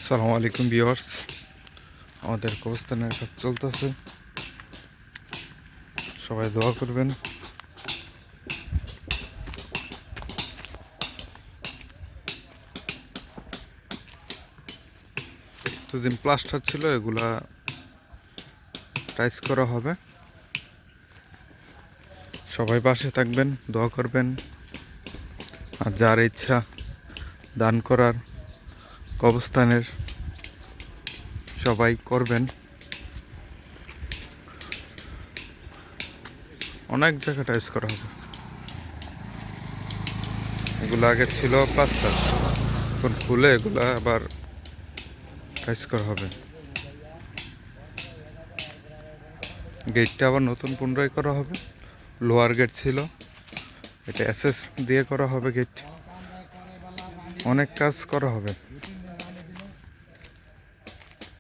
আসসালামু আলাইকুম ভিউয়ার্স, আমাদের কবরস্থানের কাজ চলতেছে, সবাই দোয়া করবেন। এতদিন প্লাস্টার ছিল, এগুলা টাইস করা হবে। সবাই পাশে থাকবেন, দোয়া করবেন, আর যার ইচ্ছা দান করার কবরস্থানের সবাই করবেন। অনেক জায়গা টাইস করা হবে। এগুলো আগে ছিল প্লাস্টার, এখন খুলে এগুলা আবার টাইস করা হবে। গেটটা আবার নতুন পুনরায় করা হবে। লোয়ার গেট ছিল, এটা এসএস দিয়ে করা হবে গেট। অনেক কাজ করা হবে।